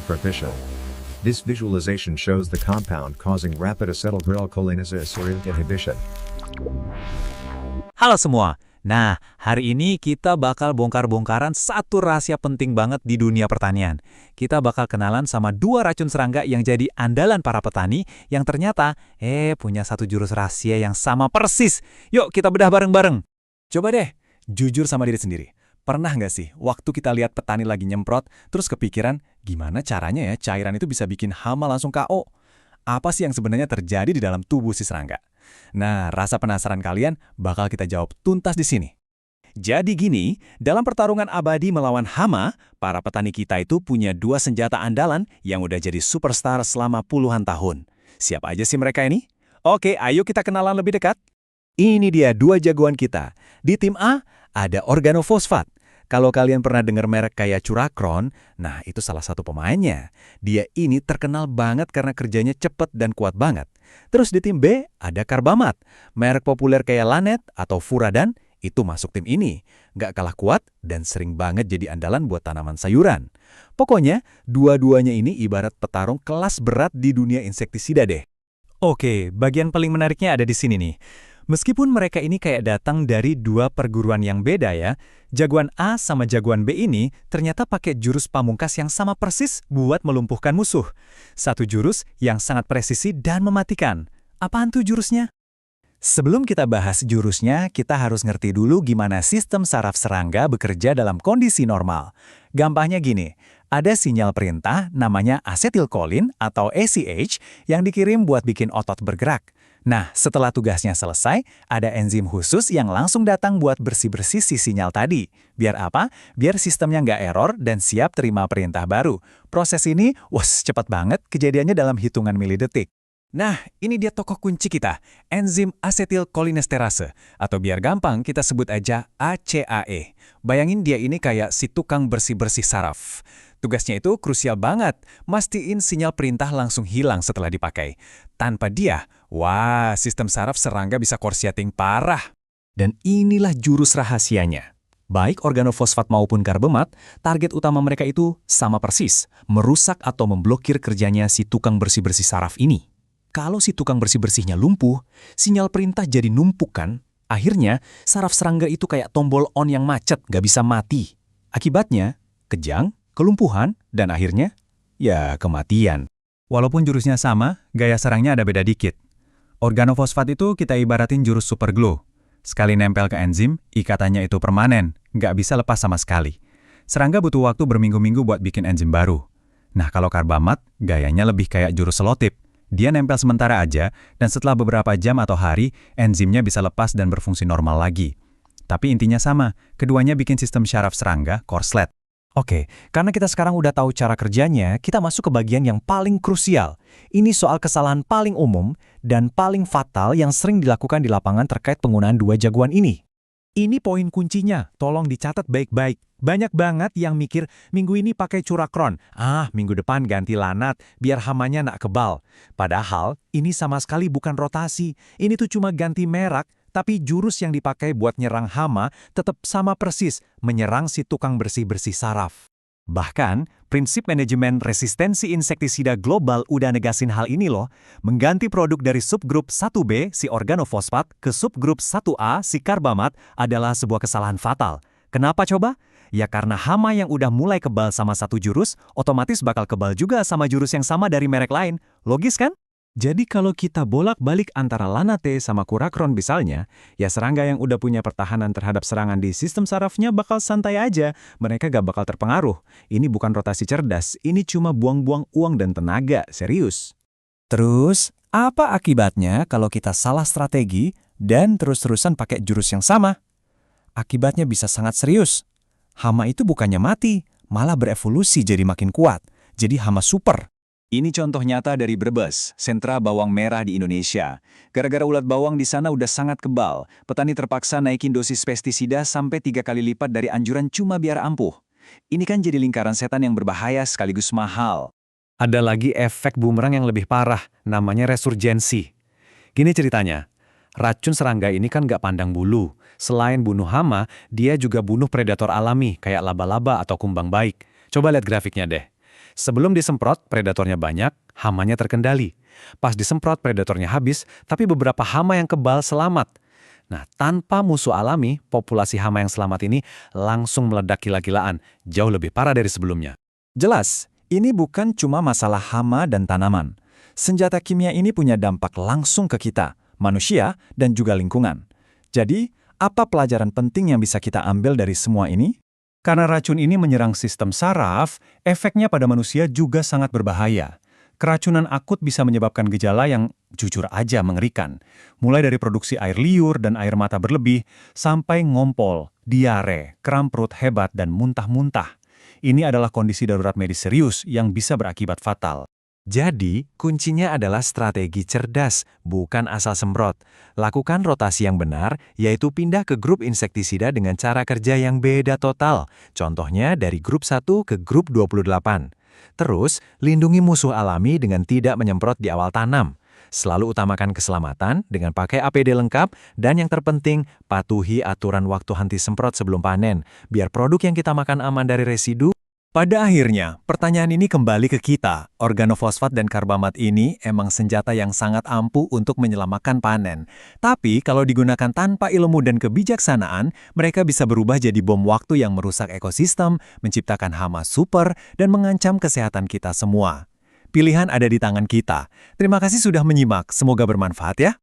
superficial. This visualization shows the compound causing rapid acetylcholinesis or inhibition. Halo semua. Nah, hari ini kita bakal bongkar-bongkaran satu rahasia penting banget di dunia pertanian. Kita bakal kenalan sama dua racun serangga yang jadi andalan para petani yang ternyata punya satu jurus rahasia yang sama persis. Yuk kita bedah bareng-bareng. Coba deh, jujur sama diri sendiri. Pernah nggak sih waktu kita lihat petani lagi nyemprot, terus kepikiran gimana caranya ya cairan itu bisa bikin hama langsung KO? Apa sih yang sebenarnya terjadi di dalam tubuh si serangga? Nah, rasa penasaran kalian bakal kita jawab tuntas di sini. Jadi gini, dalam pertarungan abadi melawan hama, para petani kita itu punya dua senjata andalan yang udah jadi superstar selama puluhan tahun. Siapa aja sih mereka ini? Oke, ayo kita kenalan lebih dekat. Ini dia dua jagoan kita. Di tim A, ada organofosfat. Kalau kalian pernah dengar merek kayak Curacron, nah itu salah satu pemainnya. Dia ini terkenal banget karena kerjanya cepet dan kuat banget. Terus di tim B, ada Carbamat. Merek populer kayak Lanet atau Furadan, itu masuk tim ini. Nggak kalah kuat dan sering banget jadi andalan buat tanaman sayuran. Pokoknya, dua-duanya ini ibarat petarung kelas berat di dunia insektisida deh. Oke, bagian paling menariknya ada di sini nih. Meskipun mereka ini kayak datang dari dua perguruan yang beda ya, jagoan A sama jagoan B ini ternyata pakai jurus pamungkas yang sama persis buat melumpuhkan musuh. Satu jurus yang sangat presisi dan mematikan. Apaan tuh jurusnya? Sebelum kita bahas jurusnya, kita harus ngerti dulu gimana sistem saraf serangga bekerja dalam kondisi normal. Gampangnya gini, ada sinyal perintah namanya asetilkolin atau ACH yang dikirim buat bikin otot bergerak. Nah, setelah tugasnya selesai, ada enzim khusus yang langsung datang buat bersih-bersih si sinyal tadi. Biar apa? Biar sistemnya nggak error dan siap terima perintah baru. Proses ini, cepat banget, kejadiannya dalam hitungan milidetik. Nah, ini dia tokoh kunci kita, enzim asetilkolinesterase, atau biar gampang kita sebut aja ACAE. Bayangin dia ini kayak si tukang bersih-bersih saraf. Tugasnya itu krusial banget, mastiin sinyal perintah langsung hilang setelah dipakai. Tanpa dia, sistem saraf serangga bisa korsleting parah. Dan inilah jurus rahasianya. Baik organofosfat maupun karbomat, target utama mereka itu sama persis, merusak atau memblokir kerjanya si tukang bersih-bersih saraf ini. Kalau si tukang bersih-bersihnya lumpuh, sinyal perintah jadi numpuk kan? Akhirnya, saraf serangga itu kayak tombol on yang macet, gak bisa mati. Akibatnya, kejang, kelumpuhan, dan akhirnya, kematian. Walaupun jurusnya sama, gaya serangnya ada beda dikit. Organofosfat itu kita ibaratin jurus super glue. Sekali nempel ke enzim, ikatannya itu permanen, nggak bisa lepas sama sekali. Serangga butuh waktu berminggu-minggu buat bikin enzim baru. Nah, kalau karbamat, gayanya lebih kayak jurus selotip. Dia nempel sementara aja, dan setelah beberapa jam atau hari, enzimnya bisa lepas dan berfungsi normal lagi. Tapi intinya sama, keduanya bikin sistem syaraf serangga korslet. Oke, karena kita sekarang udah tahu cara kerjanya, kita masuk ke bagian yang paling krusial. Ini soal kesalahan paling umum dan paling fatal yang sering dilakukan di lapangan terkait penggunaan dua jagoan ini. Ini poin kuncinya, tolong dicatat baik-baik. Banyak banget yang mikir, minggu ini pakai Curacron, minggu depan ganti Lanat, biar hamanya nak kebal. Padahal, ini sama sekali bukan rotasi, ini tuh cuma ganti merek, tapi jurus yang dipakai buat nyerang hama tetap sama persis, menyerang si tukang bersih-bersih saraf. Bahkan, prinsip manajemen resistensi insektisida global udah negasin hal ini loh, mengganti produk dari subgrup 1B si organofosfat ke subgrup 1A si karbamat adalah sebuah kesalahan fatal. Kenapa coba? Ya karena hama yang udah mulai kebal sama satu jurus, otomatis bakal kebal juga sama jurus yang sama dari merek lain. Logis kan? Jadi kalau kita bolak-balik antara Lanate sama Curacron misalnya, ya serangga yang udah punya pertahanan terhadap serangan di sistem sarafnya bakal santai aja. Mereka gak bakal terpengaruh. Ini bukan rotasi cerdas, ini cuma buang-buang uang dan tenaga, serius. Terus, apa akibatnya kalau kita salah strategi dan terus-terusan pakai jurus yang sama? Akibatnya bisa sangat serius. Hama itu bukannya mati, malah berevolusi jadi makin kuat. Jadi hama super. Ini contoh nyata dari Brebes, sentra bawang merah di Indonesia. Gara-gara ulat bawang di sana udah sangat kebal, petani terpaksa naikin dosis pestisida sampai 3 kali lipat dari anjuran cuma biar ampuh. Ini kan jadi lingkaran setan yang berbahaya sekaligus mahal. Ada lagi efek bumerang yang lebih parah, namanya resurgensi. Gini ceritanya, racun serangga ini kan nggak pandang bulu. Selain bunuh hama, dia juga bunuh predator alami kayak laba-laba atau kumbang baik. Coba lihat grafiknya deh. Sebelum disemprot, predatornya banyak, hamanya terkendali. Pas disemprot, predatornya habis, tapi beberapa hama yang kebal selamat. Nah, tanpa musuh alami, populasi hama yang selamat ini langsung meledak gila-gilaan, jauh lebih parah dari sebelumnya. Jelas, ini bukan cuma masalah hama dan tanaman. Senjata kimia ini punya dampak langsung ke kita, manusia, dan juga lingkungan. Jadi, apa pelajaran penting yang bisa kita ambil dari semua ini? Karena racun ini menyerang sistem saraf, efeknya pada manusia juga sangat berbahaya. Keracunan akut bisa menyebabkan gejala yang jujur aja mengerikan. Mulai dari produksi air liur dan air mata berlebih, sampai ngompol, diare, kram perut hebat, dan muntah-muntah. Ini adalah kondisi darurat medis serius yang bisa berakibat fatal. Jadi, kuncinya adalah strategi cerdas, bukan asal semprot. Lakukan rotasi yang benar, yaitu pindah ke grup insektisida dengan cara kerja yang beda total. Contohnya dari grup 1 ke grup 28. Terus, lindungi musuh alami dengan tidak menyemprot di awal tanam. Selalu utamakan keselamatan dengan pakai APD lengkap, dan yang terpenting, patuhi aturan waktu henti semprot sebelum panen, biar produk yang kita makan aman dari residu. Pada akhirnya, pertanyaan ini kembali ke kita. Organofosfat dan karbamat ini emang senjata yang sangat ampuh untuk menyelamatkan panen. Tapi kalau digunakan tanpa ilmu dan kebijaksanaan, mereka bisa berubah jadi bom waktu yang merusak ekosistem, menciptakan hama super, dan mengancam kesehatan kita semua. Pilihan ada di tangan kita. Terima kasih sudah menyimak, semoga bermanfaat ya.